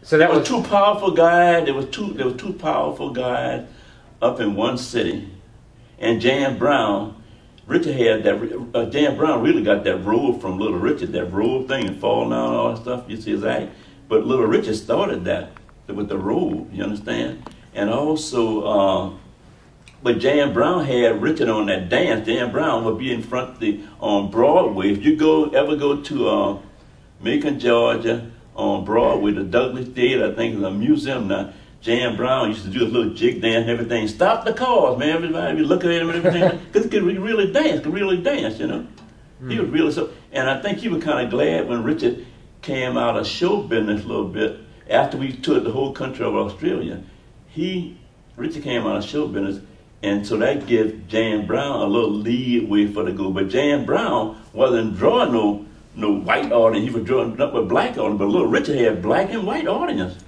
So that was two powerful guys. There was two powerful guys up in one city, and Jan Brown. Richard had that. Jan Brown really got that robe from Little Richard, that robe thing and falling down and all that stuff. You see his act. But Little Richard started that with the robe. You understand? And also, but Jan Brown had Richard on that dance. Jan Brown would be in front on Broadway. If you ever go to Macon, Georgia, on Broadway, the Douglas Theater, I think is a museum now. Jan Brown used to do a little jig dance and everything. Stop the cars, man. Everybody be looking at him and everything. Because he could really dance, you know. He was really so. And I think he was kind of glad when Richard came out of show business a little bit after we toured the whole country of Australia. Richard came out of show business, and so that gives Jan Brown a little leeway for the go. But Jan Brown wasn't drawing no white audience. He was drawing up a black audience, but Little Richard had black and white audience.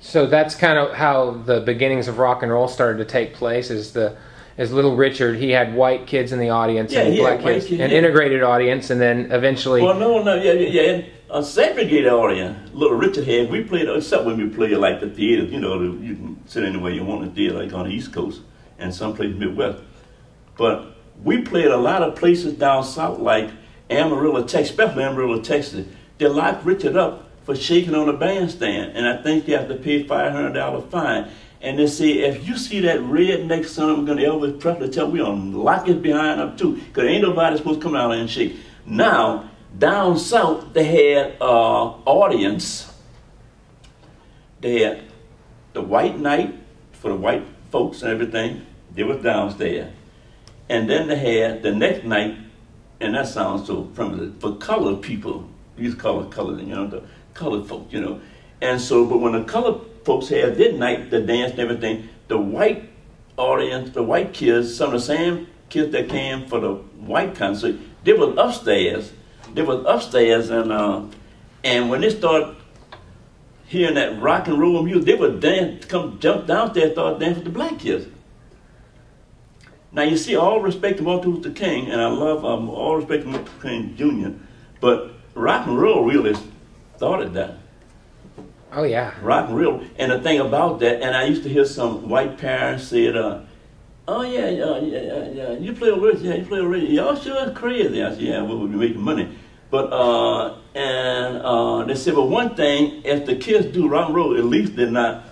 So that's kind of how the beginnings of rock and roll started to take place. As Little Richard, he had white kids in the audience and black kids, an integrated audience, and then eventually. Well, and a segregated audience. Little Richard had. We played, except when we played like the theater. You know, you can sit anywhere you want in the theater, like on the East Coast and some places Midwest. But we played a lot of places down south, like Amarillo, Texas, especially Amarillo, Texas. They locked Richard up for shaking on a bandstand, and I think you have to pay $500 fine. And they say, if you see that redneck son of a gun, Elvis Presley, tell me on lock his behind up too, because ain't nobody supposed to come out there and shake. Now, down south, they had audience. They had the white night for the white folks and everything. They was downstairs. And then they had the next night, and that sounds so primitive, for colored people. These colored, you know, the colored folks, you know. And so, but when the colored folks had their night, the dance and everything, the white audience, the white kids, some of the same kids that came for the white concert, they was upstairs. And when they started hearing that rock and roll music, they would jump downstairs, start dancing with the black kids. Now you see, all respect to Martin Luther King, and I love all respect to Martin Luther King Jr., but rock and roll really started that. Oh, yeah. Rock and roll. And the thing about that, and I used to hear some white parents say, oh, yeah, you play over radio. Yeah, you play over radio. Y'all sure is crazy. I said, yeah, we would be making money. But, they said, well, one thing, if the kids do rock and roll, at least they're not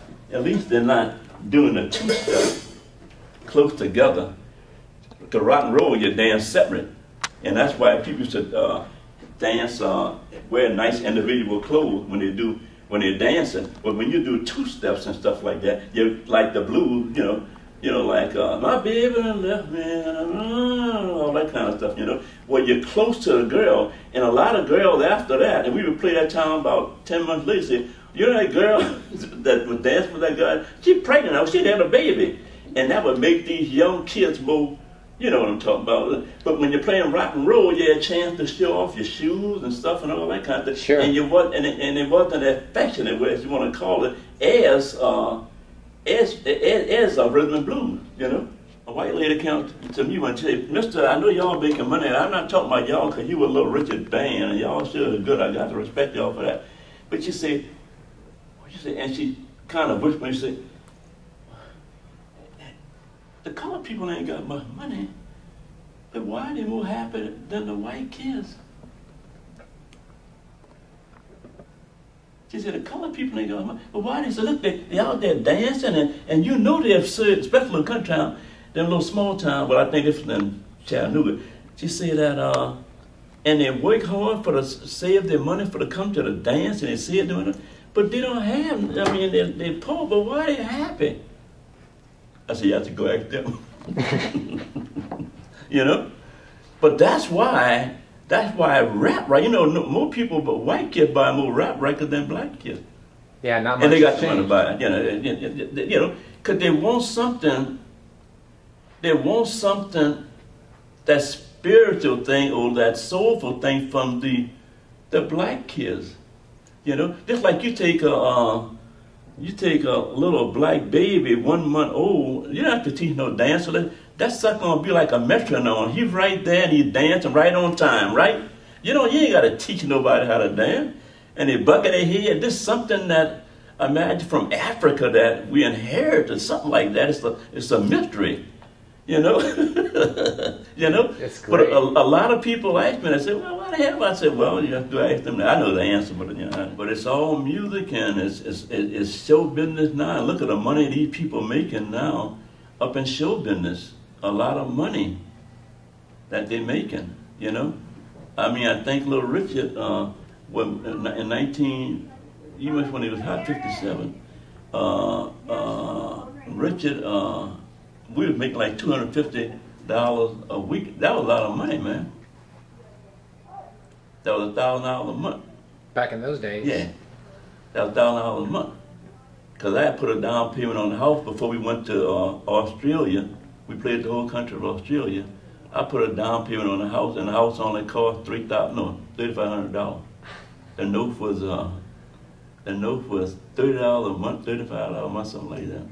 doing the two-step close together. Because rock and roll, you dance separate. And that's why people used to dance, wear nice individual clothes when they're dancing. But when you do two steps and stuff like that, you like the blues, like my baby left me, all that kind of stuff, you know. Well, you're close to the girl, and a lot of girls after that, and we would play that town about 10 months later, say, you know that girl that would dance with that guy, she's pregnant now, she had a baby. And that would make these young kids more, you know what I'm talking about. But when you're playing rock and roll, you had a chance to show off your shoes and stuff and all that kind of thing. Sure. And it wasn't affectionate, as you want to call it, as a rhythm and blues, you know. A white lady came to me one day, Mister, I know y'all making money. I'm not talking about y'all because you were a Little Richard band and y'all sure good. I got to respect y'all for that. But you say, and she kind of whispered, she said, the colored people ain't got much money, but why are they more happy than the white kids? She said, the colored people ain't got money, but why? They said, look, they out there dancing, and you know they're, especially in country town, them little small town, but I think it's in Chattanooga. She said that, and they work hard to save their money to come to the dance, and they see it doing it, but they don't have, I mean, they're poor, but why are they happy? I said, you have to go ask them. You know? But that's why rap, right? You know, more people, but white kids buy more rap records than black kids. Yeah, not much. And they got the money to buy it, you know, because they want something, that spiritual thing or that soulful thing from the black kids. You know, just like you take a little black baby, 1 month old, you don't have to teach no dance. So that sucker gonna be like a metronome. He's right there and he's dancing right on time, right? You know, you ain't gotta teach nobody how to dance. and they bucket their head. This is something that, imagine from Africa that we inherited, something like that. It's a mystery, you know. You know. It's great. But a lot of people ask me, and I say, well, why the hell? I said, well, you have to ask them. I know the answer, but you know, but it's all music and it's show business now. And look at the money these people making now up in show business. A lot of money that they're making, you know. I mean, I think Little Richard, in 19, even when he was hot, 57, Richard, we was making like $250 a week. That was a lot of money, man. That was $1,000 a month. Back in those days. Yeah, that was $1,000 a month. Because I had put a down payment on the house before we went to Australia. We played the whole country of Australia. I put a down payment on the house, and the house only cost $3,500. The note was $30 a month, $35 a month, something like that.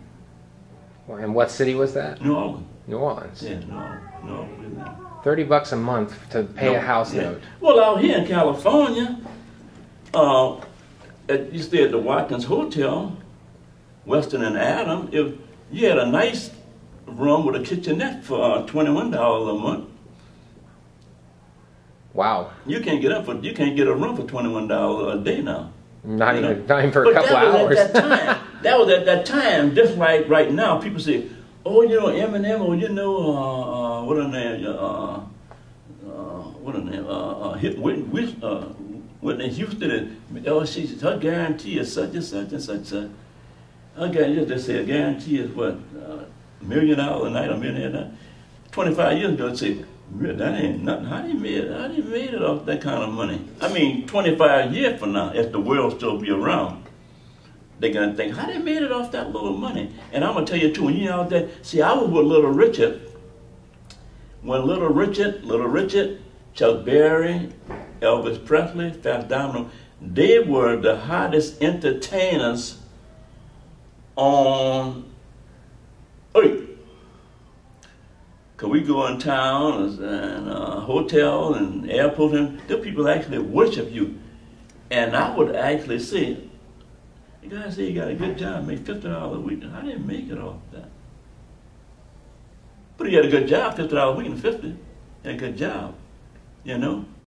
Well, and what city was that? New Orleans. New Orleans. Yeah, New Orleans. $30 a month to pay a house note. Well, out here in California, you stay at the Watkins Hotel, Weston and Adam. If you had a nice room with a kitchenette for $21 a month. Wow. You can't get a room for $21 a day now. Not even for a couple hours. That was at that time. Just like right now, people say, "Oh, you know Eminem," or you know Whitney Houston. Oh, her guarantee is such and such and such. Her guarantee, just say a guarantee is what $1 million a night, $1 million a night. 25 years ago, they'd say, that ain't nothing. How do you made it off that kind of money? I mean, 25 years from now, if the world still be around, they're gonna think, how they made it off that little money? And I'm gonna tell you too, when you out there, see, I was with Little Richard. When Little Richard, Chuck Berry, Elvis Presley, Fats Domino, they were the hottest entertainers on earth. Cause we go in town and hotel and airport, and the people actually worship you. And I would actually say, the guy said you got a good job, make $50 a week. I didn't make it off that. But he had a good job, $50 a week and 50. Had a good job, you know.